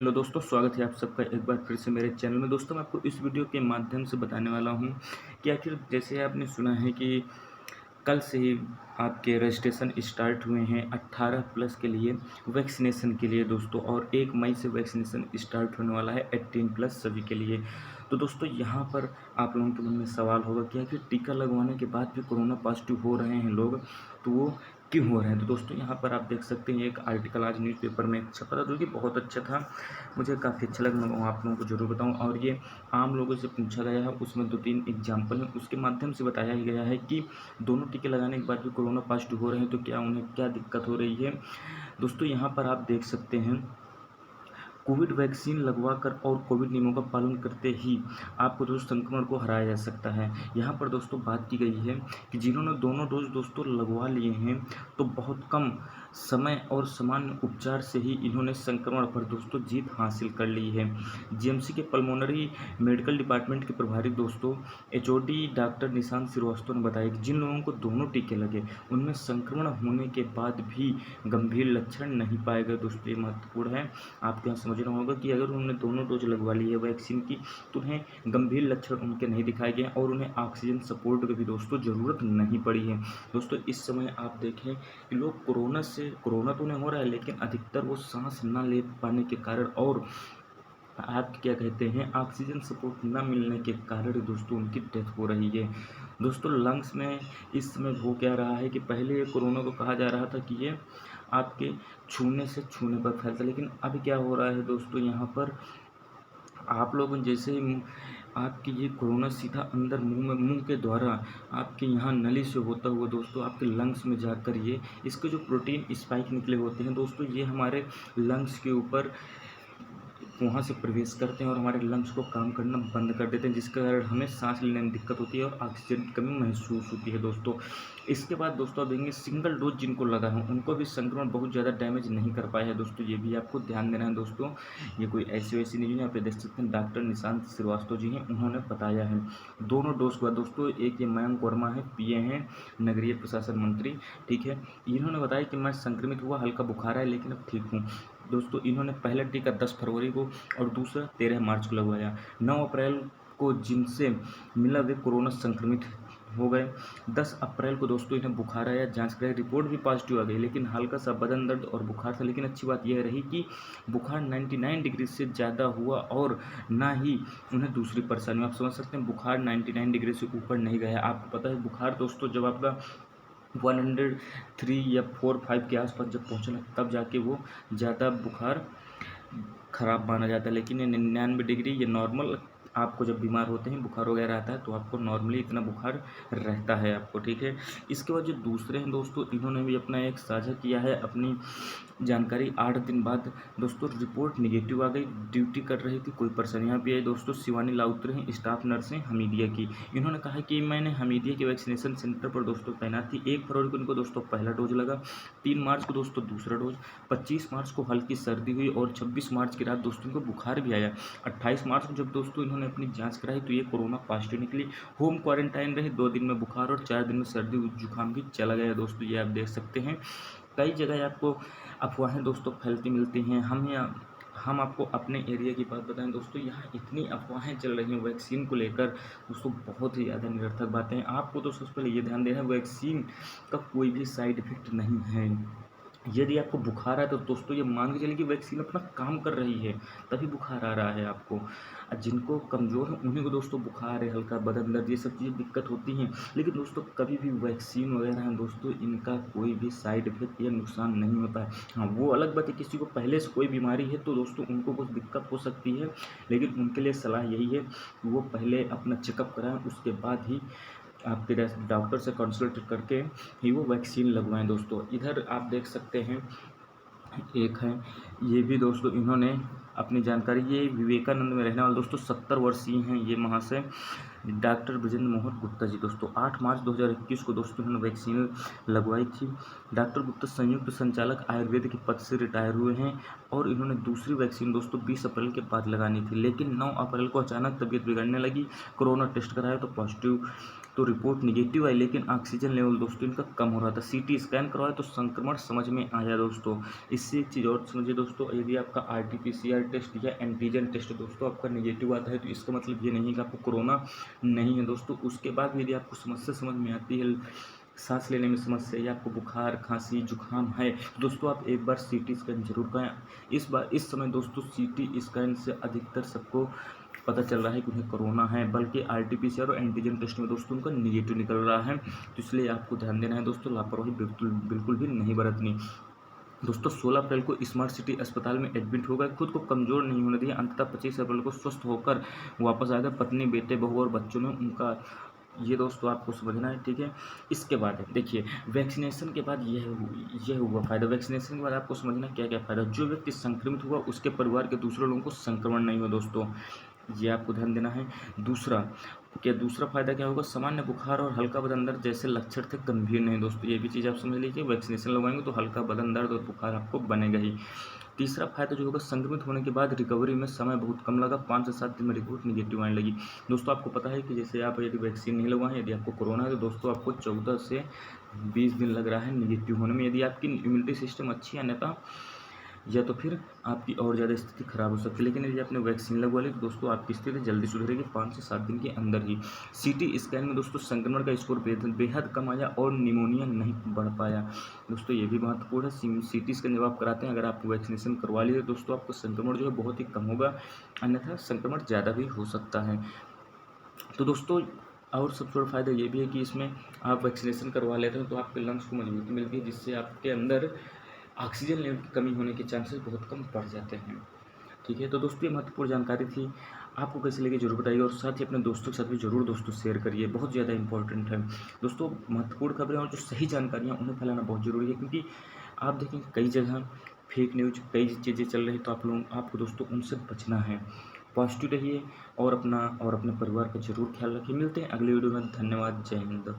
Hello दोस्तों, स्वागत है आप सबका एक बार फिर से मेरे चैनल में। दोस्तों, मैं आपको इस वीडियो के माध्यम से बताने वाला हूं कि आखिर जैसे आपने सुना है कि कल से ही आपके रजिस्ट्रेशन स्टार्ट हुए हैं 18 प्लस के लिए वैक्सीनेशन के लिए दोस्तों, और 1 मई से वैक्सीनेशन स्टार्ट होने वाला है 18 प्लस सभी के लिए। तो दोस्तों, यहाँ पर आप लोगों के मन में सवाल होगा कि आखिर टीका लगवाने के बाद भी कोरोना पॉजिटिव हो रहे हैं लोग, तो वो क्यों हो रहे हैं। तो दोस्तों, यहाँ पर आप देख सकते हैं एक आर्टिकल आज न्यूज़पेपर में छपा था जो कि बहुत अच्छा था, मुझे काफ़ी अच्छा लगा। मैं आप लोगों को ज़रूर बताऊँ, और ये आम लोगों से पूछा गया है, उसमें 2-3 एग्जाम्पल हैं, उसके माध्यम से बताया गया है कि दोनों टीके लगाने के बाद भी कोरोना पॉजिटिव हो रहे हैं तो क्या उन्हें क्या दिक्कत हो रही है। दोस्तों, यहाँ पर आप देख सकते हैं कोविड वैक्सीन लगवाकर और कोविड नियमों का पालन करते ही आपको दोस्तों संक्रमण को हराया जा सकता है। यहाँ पर दोस्तों बात की गई है कि जिन्होंने दोनों डोज दोस्तों लगवा लिए हैं तो बहुत कम समय और सामान्य उपचार से ही इन्होंने संक्रमण पर दोस्तों जीत हासिल कर ली है। जीएमसी के पल्मोनरी मेडिकल डिपार्टमेंट के प्रभारी दोस्तों एचओडी डॉक्टर निशांत श्रीवास्तव ने बताया कि जिन लोगों को दोनों टीके लगे उनमें संक्रमण होने के बाद भी गंभीर लक्षण नहीं पाए गए। दोस्तों, ये महत्वपूर्ण है, आपको यहाँ समझना होगा कि अगर उन्होंने दोनों डोज लगवा ली है वैक्सीन की तो उन्हें गंभीर लक्षण उनके नहीं दिखाए गए और उन्हें ऑक्सीजन सपोर्ट की भी दोस्तों ज़रूरत नहीं पड़ी है। दोस्तों, इस समय आप देखें कि लोग कोरोना तो नहीं हो रहा है, लेकिन अधिकतर वो सांस ना ले पाने के कारण और आप क्या कहते हैं ऑक्सीजन सपोर्ट ना मिलने के कारण दोस्तों उनकी डेथ हो रही है। दोस्तों, लंग्स में इस समय हो क्या रहा है कि पहले कोरोना को कहा जा रहा था कि ये आपके छूने से छूने पर फैलता, लेकिन अब क्या हो रहा है दोस्तों, यहाँ पर आप लोग जैसे ही आपकी ये कोरोना सीधा अंदर मुंह के द्वारा आपके यहाँ नली से होता हुआ दोस्तों आपके लंग्स में जाकर ये इसके जो प्रोटीन स्पाइक निकले होते हैं दोस्तों, ये हमारे लंग्स के ऊपर वहाँ से प्रवेश करते हैं और हमारे लंग्स को काम करना बंद कर देते हैं, जिसके कारण हमें सांस लेने में दिक्कत होती है और ऑक्सीजन की कमी महसूस होती है दोस्तों। इसके बाद दोस्तों आप देखेंगे सिंगल डोज जिनको लगा है उनको भी संक्रमण बहुत ज़्यादा डैमेज नहीं कर पाया है दोस्तों, ये भी आपको ध्यान देना है दोस्तों। ये कोई ऐसी वैसी नहीं है, यहाँ पे देख सकते हैं डॉक्टर निशांत श्रीवास्तव जी हैं, उन्होंने बताया है दोनों डोज के बाद दोस्तों। एक ये मयंक वर्मा है, पीए हैं, नगरीय प्रशासन मंत्री, ठीक है। इन्होंने बताया कि मैं संक्रमित हुआ, हल्का बुखार है लेकिन अब ठीक हूँ। दोस्तों, इन्होंने पहला टीका 10 फरवरी को और दूसरा 13 मार्च को लगवाया। 9 अप्रैल को जिनसे मिला वे कोरोना संक्रमित हो गए। 10 अप्रैल को दोस्तों इन्हें बुखार आया, जांच कराई, रिपोर्ट भी पॉजिटिव आ गई, लेकिन हल्का सा बदन दर्द और बुखार था। लेकिन अच्छी बात यह रही कि बुखार 99 डिग्री से ज़्यादा हुआ और ना ही उन्हें दूसरी परेशानी। आप समझ सकते हैं बुखार 99 डिग्री से ऊपर नहीं गया। आपको पता है बुखार दोस्तों जब आपका 103 या 4-5 के आसपास जब पहुँचना तब जाके वो ज़्यादा बुखार ख़राब माना जाता है, लेकिन ये 99 डिग्री ये नॉर्मल। आपको जब बीमार होते हैं बुखार वगैरह आता है तो आपको नॉर्मली इतना बुखार रहता है आपको, ठीक है। इसके बाद जो दूसरे हैं दोस्तों, इन्होंने भी अपना एक साझा किया है अपनी जानकारी। 8 दिन बाद दोस्तों रिपोर्ट निगेटिव आ गई, ड्यूटी कर रही थी, कोई परेशानी। यहाँ पे आई दोस्तों शिवानी लाउत्रे हैं, स्टाफ नर्स हैं हमीदिया की। इन्होंने कहा कि मैंने हमीदिया के वैक्सीनेशन सेंटर पर दोस्तों तैनात थी। 1 फरवरी को इनको दोस्तों पहला डोज लगा, 3 मार्च को दोस्तों दूसरा डोज, 25 मार्च को हल्की सर्दी हुई और 26 मार्च की रात दोस्तों इनको बुखार भी आया। 28 मार्च को जब दोस्तों इन्होंने अपनी जांच कराई तो ये कोरोना पॉजिटिव निकली। होम क्वारंटाइन रही, 2 दिन में बुखार और 4 दिन में सर्दी जुकाम भी चला गया दोस्तों, ये आप देख सकते हैं। कई जगह आपको अफवाहें दोस्तों फैलती मिलती हैं। हम आपको अपने एरिया की बात बताएं दोस्तों, यहाँ इतनी अफवाहें चल रही हैं वैक्सीन को लेकर दोस्तों, बहुत ही ज़्यादा निरर्थक बातें हैं। आपको तो सबसे पहले ये ध्यान देना है वैक्सीन का कोई भी साइड इफेक्ट नहीं है। यदि आपको बुखार है तो दोस्तों ये मान के चलिए कि वैक्सीन अपना काम कर रही है, तभी बुखार आ रहा है आपको। जिनको कमज़ोर है उन्हीं को दोस्तों बुखार है, हल्का बदन दर्द, ये सब चीज़ें दिक्कत होती हैं। लेकिन दोस्तों कभी भी वैक्सीन वगैरह हैं दोस्तों, इनका कोई भी साइड इफेक्ट या नुकसान नहीं होता है। हाँ, वो अलग बात है किसी को पहले से कोई बीमारी है तो दोस्तों उनको कुछ दिक्कत हो सकती है, लेकिन उनके लिए सलाह यही है कि वो पहले अपना चेकअप कराएं, उसके बाद ही आपके डॉक्टर से कंसल्ट करके ही वो वैक्सीन लगवाएं दोस्तों। इधर आप देख सकते हैं एक है, ये भी दोस्तों इन्होंने अपनी जानकारी, ये विवेकानंद में रहने वाले दोस्तों 70 वर्षीय हैं ये महाशय डॉक्टर ब्रजेंद्र मोहन गुप्ता जी। दोस्तों 8 मार्च 2021 को दोस्तों इन्होंने वैक्सीन लगवाई थी। डॉक्टर गुप्ता संयुक्त संचालक आयुर्वेद के पद से रिटायर हुए हैं और इन्होंने दूसरी वैक्सीन दोस्तों 20 अप्रैल के बाद लगानी थी, लेकिन 9 अप्रैल को अचानक तबीयत बिगड़ने लगी। कोरोना टेस्ट कराया तो पॉजिटिव, तो रिपोर्ट निगेटिव आई, लेकिन ऑक्सीजन लेवल दोस्तों इनका कम हो रहा था। सीटी स्कैन करवाया तो संक्रमण समझ में आया दोस्तों। इससे एक चीज़ और समझिए दोस्तों, यदि आपका आरटी-पीसीआर टेस्ट या एंटीजन टेस्ट दोस्तों आपका नेगेटिव आता है तो इसका मतलब ये नहीं कि आपको कोरोना नहीं है दोस्तों। उसके बाद भी यदि आपको समस्या समझ में आती है, सांस लेने में समस्या या आपको बुखार, खांसी, जुकाम है तो दोस्तों आप एक बार सीटी स्कैन जरूर कराएं। इस समय दोस्तों सीटी स्कैन से अधिकतर सबको पता चल रहा है कि उन्हें कोरोना है, बल्कि आरटीपीसीआर और एंटीजन टेस्ट में दोस्तों उनका निगेटिव निकल रहा है। तो इसलिए आपको ध्यान देना है दोस्तों, लापरवाही बिल्कुल बिल्कुल भी नहीं बरतनी। दोस्तों 16 अप्रैल को स्मार्ट सिटी अस्पताल में एडमिट हो गए, खुद को कमज़ोर नहीं होने दिया, अंततः 25 अप्रैल को स्वस्थ होकर वापस आ गए। पत्नी, बेटे, बहू और बच्चों ने उनका, ये दोस्तों आपको समझना है, ठीक है। इसके बाद देखिए वैक्सीनेशन के बाद यह हुआ फ़ायदा। वैक्सीनेशन के बाद आपको समझना क्या क्या फ़ायदा। जो व्यक्ति संक्रमित हुआ उसके परिवार के दूसरे लोगों को संक्रमण नहीं हुआ दोस्तों, ये आपको ध्यान देना है। दूसरा फ़ायदा क्या होगा, सामान्य बुखार और हल्का बदन दर्द जैसे लक्षण थे गंभीर नहीं दोस्तों, ये भी चीज़ आप समझ लीजिए। वैक्सीनेशन लगवाएंगे तो हल्का बदन दर्द और बुखार आपको बनेगा ही। तीसरा फायदा जो होगा, संक्रमित होने के बाद रिकवरी में समय बहुत कम लगा, 5 से 7 दिन में रिपोर्ट निगेटिव आने लगी। दोस्तों आपको पता है कि जैसे आप यदि वैक्सीन नहीं लगवाएं, यदि आपको कोरोना है तो दोस्तों आपको 14 से 20 दिन लग रहा है निगेटिव होने में। यदि आपकी इम्यूनिटी सिस्टम अच्छी है अन्यथा या तो फिर आपकी और ज़्यादा स्थिति खराब हो सकती है। लेकिन यदि आपने वैक्सीन लगवा ली तो दोस्तों आपकी स्थिति जल्दी सुधरेगी 5 से 7 दिन के अंदर ही। सीटी स्कैन में दोस्तों संक्रमण का स्कोर बेहद कम आया और निमोनिया नहीं बढ़ पाया। दोस्तों ये भी महत्वपूर्ण है, सीटी स्कैन जब आप कराते हैं, अगर आप वैक्सीनेशन करवा लिए तो दोस्तों आपको संक्रमण जो है बहुत ही कम होगा, अन्यथा संक्रमण ज़्यादा भी हो सकता है। तो दोस्तों और सबसे बड़ा फ़ायदा ये भी है कि इसमें आप वैक्सीनेशन करवा लेते हो तो आपके लंग्स को मजबूती मिलती है, जिससे आपके अंदर ऑक्सीजन लेवल की कमी होने के चांसेस बहुत कम बढ़ जाते हैं, ठीक है। तो दोस्तों ये महत्वपूर्ण जानकारी थी, आपको कैसे लगी जरूर बताइए और साथ ही अपने दोस्तों के साथ भी जरूर दोस्तों शेयर करिए, बहुत ज़्यादा इंपॉर्टेंट है दोस्तों। महत्वपूर्ण खबरें और जो सही जानकारियाँ उन्हें फैलाना बहुत ज़रूरी है, क्योंकि आप देखेंगे कई जगह फेक न्यूज कई चीज़ें चल रही, तो आपको दोस्तों उनसे बचना है। पॉजिटिव रहिए और अपने परिवार का जरूर ख्याल रखिए। मिलते हैं अगले वीडियो में। धन्यवाद। जय हिंद।